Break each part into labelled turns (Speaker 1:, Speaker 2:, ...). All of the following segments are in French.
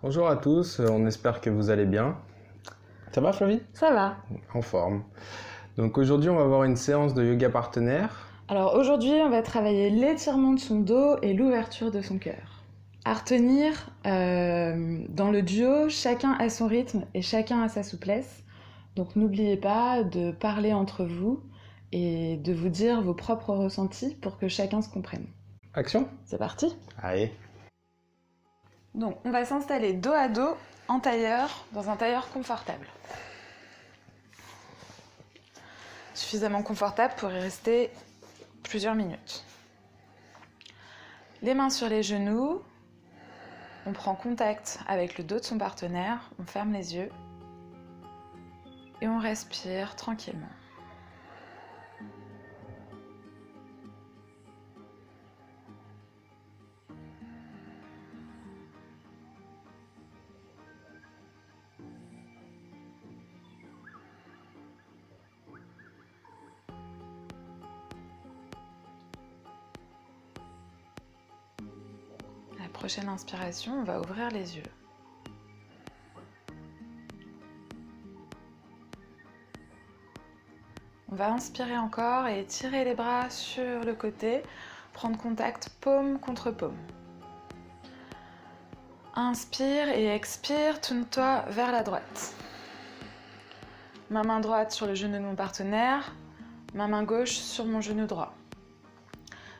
Speaker 1: Bonjour à tous, on espère que vous allez bien. Ça va Flavie?
Speaker 2: Ça va.
Speaker 1: En forme. Donc aujourd'hui on va avoir une séance de yoga partenaire.
Speaker 2: Alors aujourd'hui, on va travailler l'étirement de son dos et l'ouverture de son cœur. À retenir, dans le duo, chacun a son rythme et chacun a sa souplesse. Donc n'oubliez pas de parler entre vous et de vous dire vos propres ressentis pour que chacun se comprenne.
Speaker 1: Action?
Speaker 2: C'est parti.
Speaker 1: Allez.
Speaker 2: Donc on va s'installer dos à dos en tailleur, dans un tailleur confortable. Suffisamment confortable pour y rester plusieurs minutes. Les mains sur les genoux, on prend contact avec le dos de son partenaire, on ferme les yeux et on respire tranquillement. À la prochaine inspiration, on va ouvrir les yeux. On va inspirer encore et étirer les bras sur le côté, prendre contact paume contre paume. Inspire et expire, tourne-toi vers la droite. Ma main droite sur le genou de mon partenaire, ma main gauche sur mon genou droit.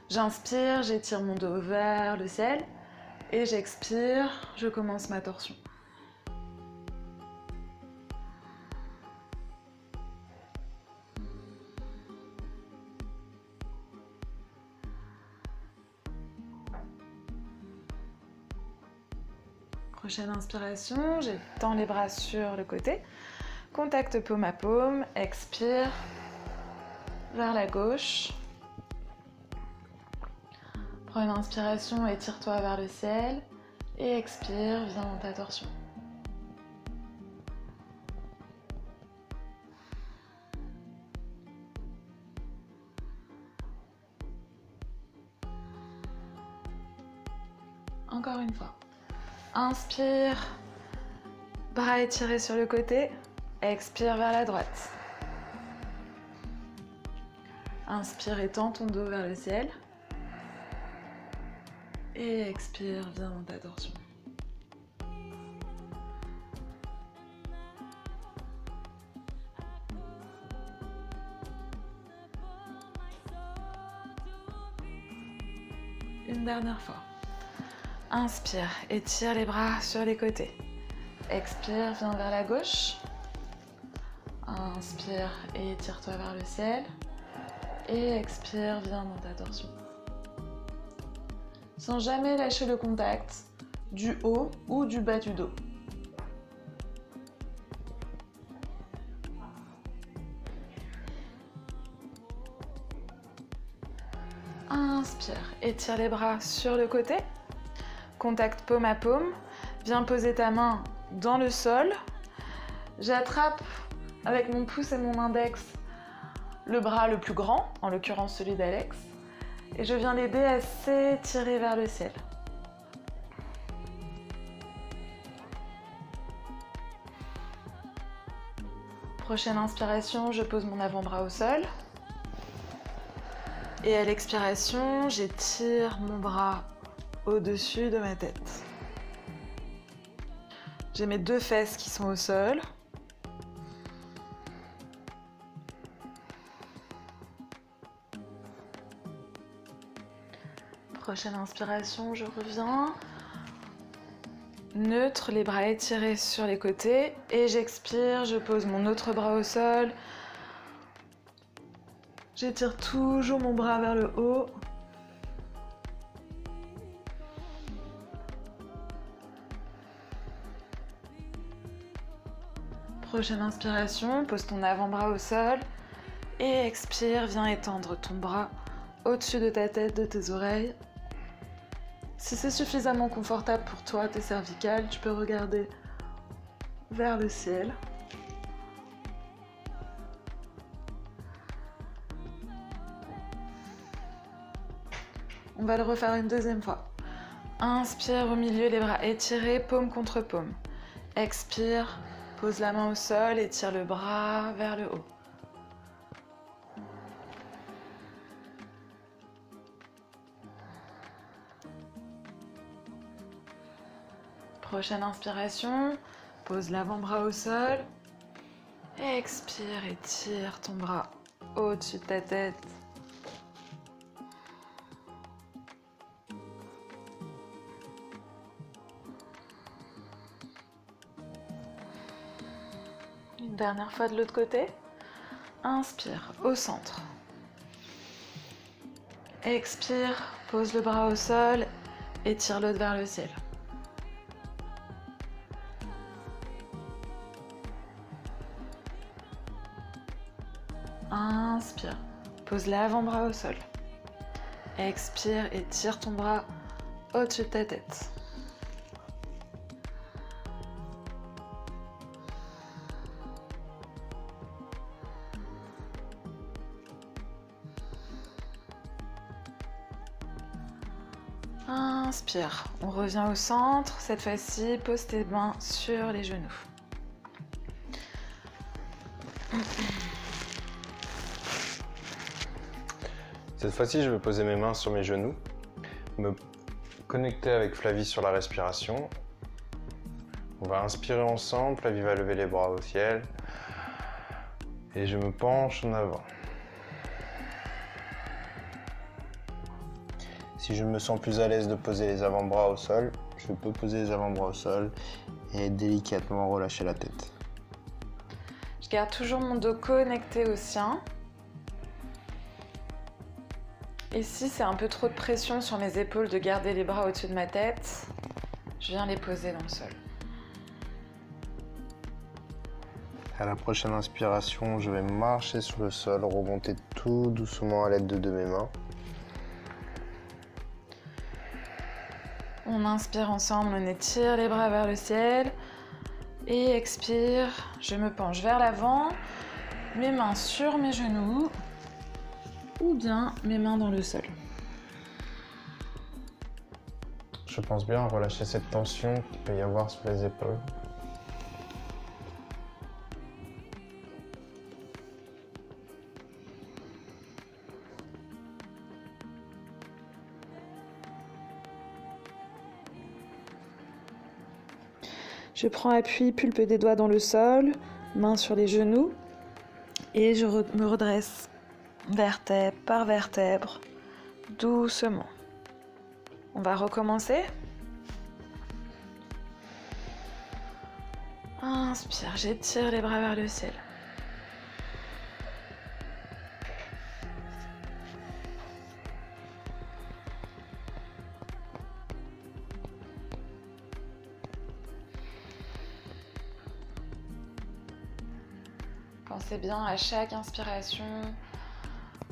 Speaker 2: J'inspire, j'étire mon dos vers le ciel et j'expire, je commence ma torsion. Prochaine inspiration, j'étends les bras sur le côté. Contact paume à paume, expire vers la gauche. Prends une inspiration, étire-toi vers le ciel. Et expire, viens dans ta torsion. Encore une fois. Inspire, bras étirés sur le côté, expire vers la droite. Inspire, étends ton dos vers le ciel. Et expire, viens dans ta torsion. Une dernière fois. Inspire, étire les bras sur les côtés. Expire, viens vers la gauche. Inspire et étire-toi vers le ciel. Et expire, viens dans ta torsion. Sans jamais lâcher le contact du haut ou du bas du dos. Inspire, étire les bras sur le côté. Contact paume à paume. Viens poser ta main dans le sol. J'attrape avec mon pouce et mon index le bras le plus grand, en l'occurrence celui d'Alex. Et je viens l'aider à s'étirer vers le ciel. Prochaine inspiration, je pose mon avant-bras au sol. Et à l'expiration, j'étire mon bras au-dessus de ma tête. J'ai mes deux fesses qui sont au sol. Prochaine inspiration, je reviens. Neutre, les bras étirés sur les côtés. Et j'expire, je pose mon autre bras au sol. J'étire toujours mon bras vers le haut. Prochaine inspiration, pose ton avant-bras au sol. Et expire, viens étendre ton bras au-dessus de ta tête, de tes oreilles. Si c'est suffisamment confortable pour toi, tes cervicales, tu peux regarder vers le ciel. On va le refaire une deuxième fois. Inspire au milieu, les bras étirés, paume contre paume. Expire, pose la main au sol, étire le bras vers le haut. Prochaine inspiration, pose l'avant-bras au sol. Expire, étire ton bras au-dessus de ta tête. Une dernière fois de l'autre côté. Inspire au centre. Expire, pose le bras au sol, étire l'autre vers le ciel. Inspire, pose l'avant-bras au sol. Expire, étire ton bras au-dessus de ta tête. Inspire, on revient au centre. Cette fois-ci, pose tes mains sur les genoux.
Speaker 1: Cette fois-ci, je vais poser mes mains sur mes genoux, me connecter avec Flavie sur la respiration. On va inspirer ensemble, Flavie va lever les bras au ciel et je me penche en avant. Si je me sens plus à l'aise de poser les avant-bras au sol, je peux poser les avant-bras au sol et délicatement relâcher la tête.
Speaker 2: Je garde toujours mon dos connecté au sien. Et si c'est un peu trop de pression sur mes épaules de garder les bras au-dessus de ma tête, je viens les poser dans le sol.
Speaker 1: À la prochaine inspiration, je vais marcher sur le sol, remonter tout doucement à l'aide de mes mains.
Speaker 2: On inspire ensemble, on étire les bras vers le ciel. Et expire, je me penche vers l'avant, mes mains sur mes genoux ou bien mes mains dans le sol.
Speaker 1: Je pense bien à relâcher cette tension qu'il peut y avoir sur les épaules.
Speaker 2: Je prends appui, pulpe des doigts dans le sol, mains sur les genoux et je me redresse vertèbre par vertèbre, doucement. On va recommencer. Inspire, j'étire les bras vers le ciel. Pensez bien à chaque inspiration,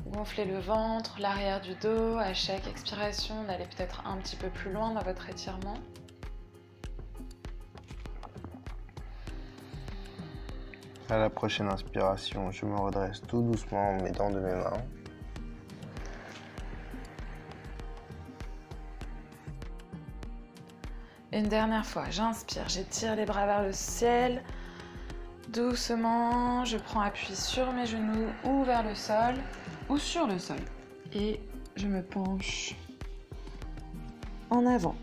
Speaker 2: gonfler le ventre, l'arrière du dos. À chaque expiration, d'aller peut-être un petit peu plus loin dans votre étirement.
Speaker 1: À la prochaine inspiration, je me redresse tout doucement en m'aidant de mes mains.
Speaker 2: Une dernière fois, j'inspire, j'étire les bras vers le ciel. Doucement, je prends appui sur mes genoux ou vers le sol ou sur le sol. Et je me penche en avant.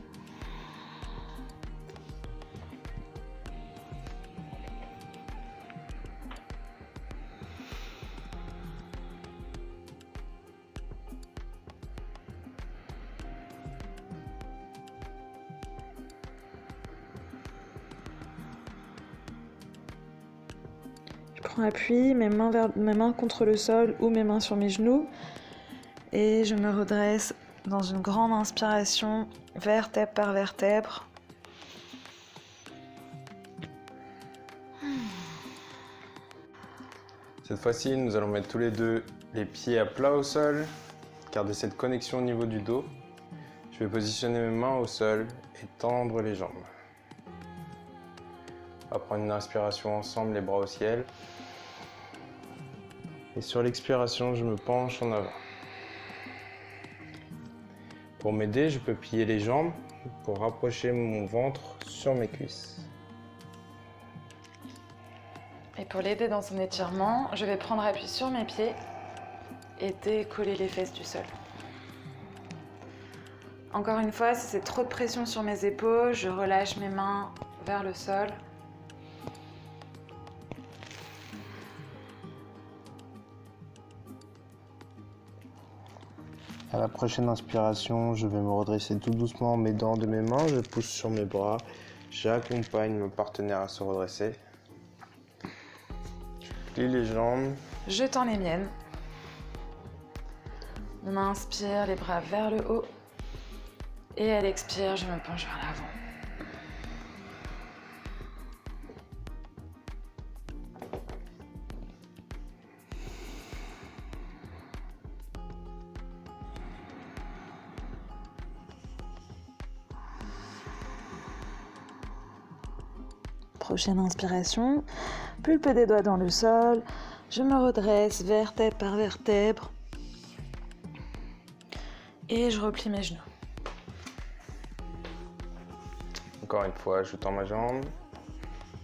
Speaker 2: Je prends appui, mes mains contre le sol ou mes mains sur mes genoux. Et je me redresse dans une grande inspiration, vertèbre par vertèbre.
Speaker 1: Cette fois-ci, nous allons mettre tous les deux les pieds à plat au sol, garder cette connexion au niveau du dos. Je vais positionner mes mains au sol et tendre les jambes. On va prendre une inspiration ensemble, les bras au ciel. Et sur l'expiration, je me penche en avant. Pour m'aider, je peux plier les jambes, pour rapprocher mon ventre sur mes cuisses.
Speaker 2: Et pour l'aider dans son étirement, je vais prendre appui sur mes pieds et décoller les fesses du sol. Encore une fois, si c'est trop de pression sur mes épaules, je relâche mes mains vers le sol.
Speaker 1: À la prochaine inspiration, je vais me redresser tout doucement en m'aidant de mes mains. Je pousse sur mes bras. J'accompagne mon partenaire à se redresser. Je plie les jambes.
Speaker 2: Je tends les miennes. On inspire, les bras vers le haut. Et à l'expire, je me penche vers l'avant. Prochaine inspiration, pulpe des doigts dans le sol, je me redresse vertèbre par vertèbre et je replie mes genoux.
Speaker 1: Encore une fois, je tends ma jambe.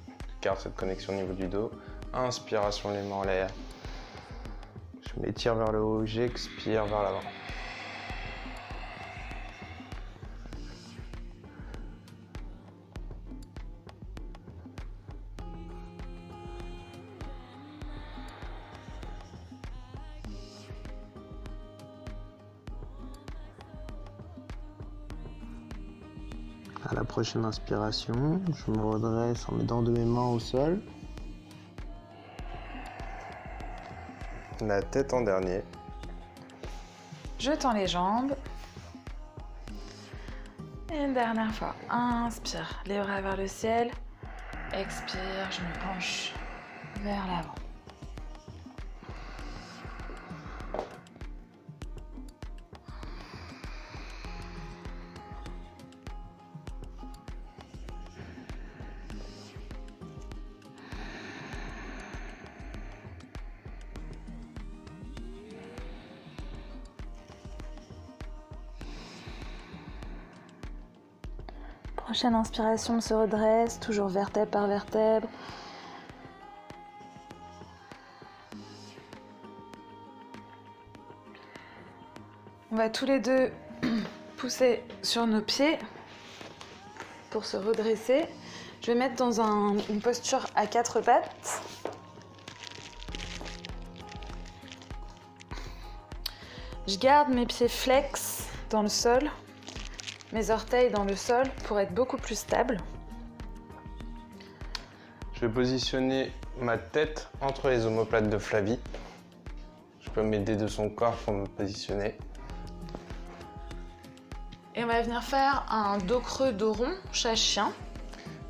Speaker 1: Je garde cette connexion au niveau du dos. Inspiration, les mains en l'air. Je m'étire vers le haut, j'expire vers l'avant. À la prochaine inspiration, je me redresse en mettant de mes mains au sol. La tête en dernier.
Speaker 2: Je tends les jambes. Et une dernière fois. Inspire, les bras vers le ciel. Expire, je me penche vers l'avant. Prochaine inspiration, on se redresse, toujours vertèbre par vertèbre. On va tous les deux pousser sur nos pieds pour se redresser. Je vais mettre dans une posture à 4 pattes. Je garde mes pieds flex dans le sol. Mes orteils dans le sol pour être beaucoup plus stable.
Speaker 1: Je vais positionner ma tête entre les omoplates de Flavie. Je peux m'aider de son corps pour me positionner.
Speaker 2: Et on va venir faire un dos creux, dos rond, chat-chien.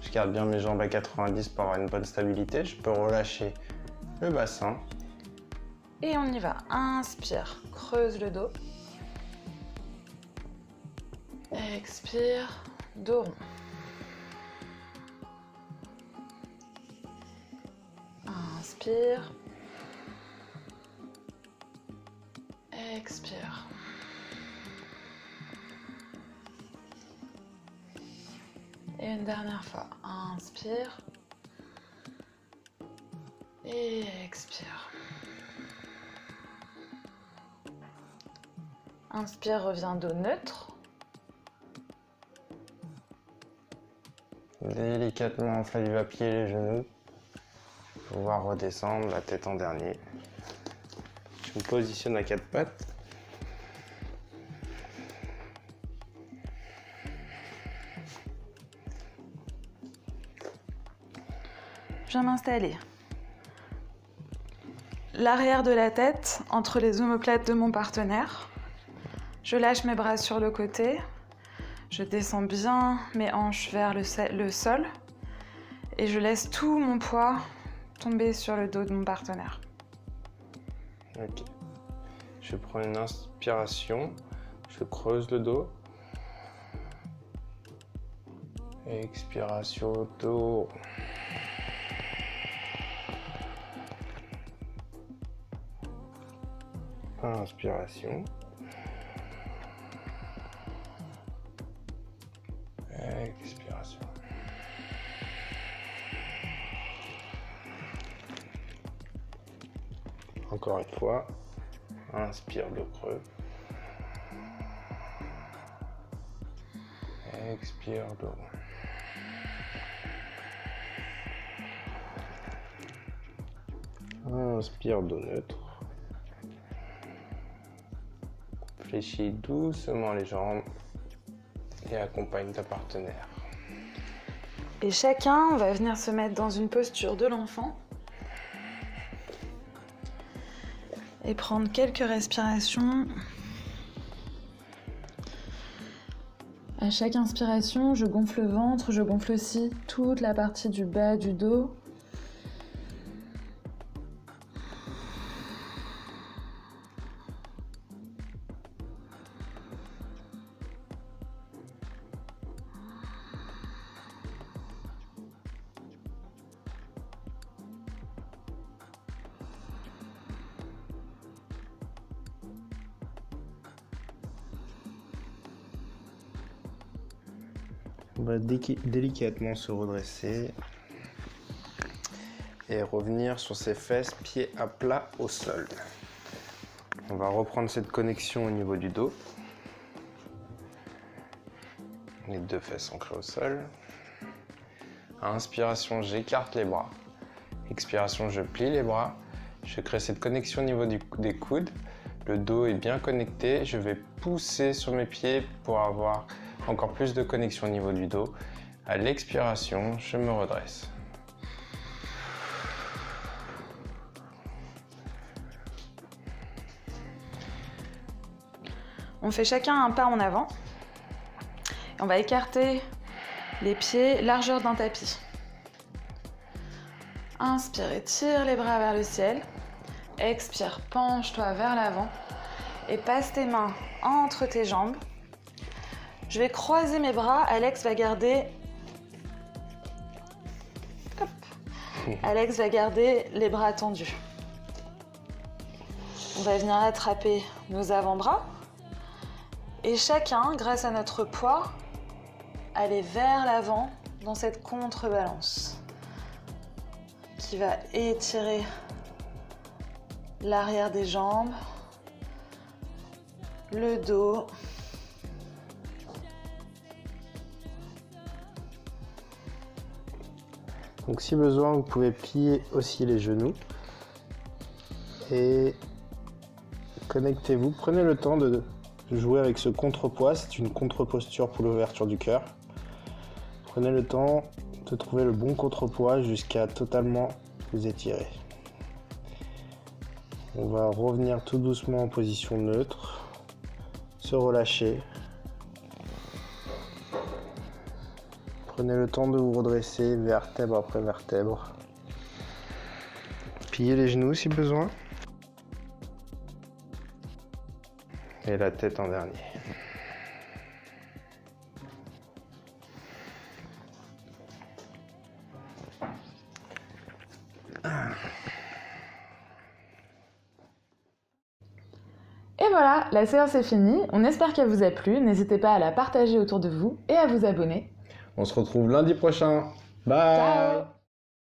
Speaker 1: Je garde bien mes jambes à 90 pour avoir une bonne stabilité. Je peux relâcher le bassin.
Speaker 2: Et on y va. Inspire, creuse le dos. Expire, dos rond. Inspire. Expire. Et une dernière fois. Inspire. Et expire. Inspire, reviens dos neutre.
Speaker 1: Délicatement, Flavie va plier les genoux. Pouvoir redescendre, la tête en dernier. Je me positionne à 4 pattes.
Speaker 2: Je viens m'installer. L'arrière de la tête entre les omoplates de mon partenaire. Je lâche mes bras sur le côté. Je descends bien mes hanches vers le sol et je laisse tout mon poids tomber sur le dos de mon partenaire.
Speaker 1: Ok. Je prends une inspiration, je creuse le dos. Expiration, dos. Inspiration. Encore une fois, inspire dos creux. Expire dos. Inspire dos neutre. Fléchis doucement les jambes et accompagne ta partenaire.
Speaker 2: Et chacun va venir se mettre dans une posture de l'enfant et prendre quelques respirations. À chaque inspiration, je gonfle le ventre, je gonfle aussi toute la partie du bas du dos.
Speaker 1: On va délicatement se redresser et revenir sur ses fesses, pieds à plat au sol. On va reprendre cette connexion au niveau du dos. Les deux fesses ancrées au sol. À inspiration, j'écarte les bras. Expiration, je plie les bras. Je crée cette connexion au niveau des coudes. Le dos est bien connecté. Je vais pousser sur mes pieds pour avoir encore plus de connexion au niveau du dos. À l'expiration, je me redresse.
Speaker 2: On fait chacun un pas en avant. On va écarter les pieds, largeur d'un tapis. Inspire, étire les bras vers le ciel. Expire, penche-toi vers l'avant et passe tes mains entre tes jambes. Je vais croiser mes bras, Alex va garder... Hop. Alex va garder les bras tendus. On va venir attraper nos avant-bras et chacun, grâce à notre poids, aller vers l'avant dans cette contrebalance qui va étirer l'arrière des jambes, le dos.
Speaker 1: Donc si besoin, vous pouvez plier aussi les genoux et connectez-vous. Prenez le temps de jouer avec ce contrepoids, c'est une contre-posture pour l'ouverture du cœur. Prenez le temps de trouver le bon contrepoids jusqu'à totalement vous étirer. On va revenir tout doucement en position neutre, se relâcher. Prenez le temps de vous redresser vertèbre après vertèbre. Pliez les genoux si besoin. Et la tête en dernier.
Speaker 2: Et voilà, la séance est finie. On espère qu'elle vous a plu. N'hésitez pas à la partager autour de vous et à vous abonner.
Speaker 1: On se retrouve lundi prochain. Bye.
Speaker 2: Ciao.